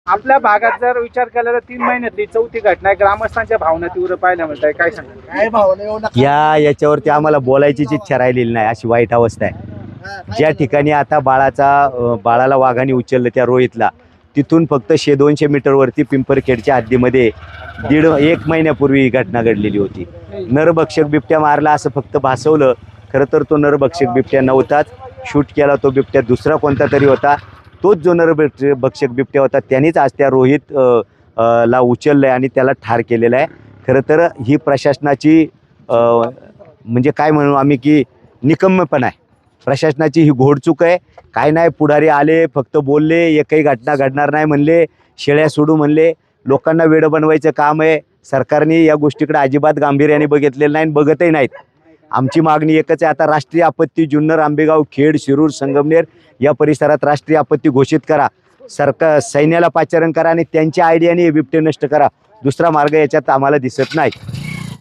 आपल्या भागात जर विचार केला तर 3 महिन्यातली चौथी घटना आहे. ग्रामस्थांच्या भावना तीव्र पाहायला मिळतात. काय सांगा? काय भावना येऊ नका. याच्यावरती आम्हाला बोलायचीच इच्छा राहिलेली नाही, अशी वाईट अवस्था आहे. ज्या ठिकाणी आता बाळाला वाघाने उचललं त्या रोहितला, तिथून फक्त 100-200 मीटरवरती पिंपरखेडच्या हद्दीमध्ये 1.5 महिन्यापूर्वी ही घटना घडलेली होती. नरभक्षक बिबट्या मारला असं फक्त भासवलं, खरं तर तो नरभक्षक बिबट्या नव्हताच. शूट केला तो बिबट्या दुसरा कोणता तरी होता. तोच जो नरभक्षक बिबट्या होता त्यानेच आज त्या रोहित ला उचललंय आणि त्याला ठार केलेलं आहे. खरं तर ही प्रशासनाची म्हणजे काय म्हणू आम्ही की निकम्मपणा आहे. प्रशासनाची ही घोडचूक आहे. काय नाही, पुढारी आले फक्त बोलले, एकही घटना घडणार नाही म्हणले, शेळ्या सोडू म्हणले, लोकांना वेडं बनवायचं काम आहे. सरकारने या गोष्टीकडे अजिबात गांभीर्याने बघितलेलं नाही, बघतही नाहीत. आमची मागणी एकच आहे, आता राष्ट्रीय आपत्ती जुन्नर, आंबेगाव, खेड, शिरूर, संगमनेर या परिसरात राष्ट्रीय आपत्ती घोषित करा. सरकार सैन्याला पाचारण करा आणि त्यांच्या आयडियाने हे बिबटे नष्ट करा. दुसरा मार्ग याच्यात आम्हाला दिसत नाही.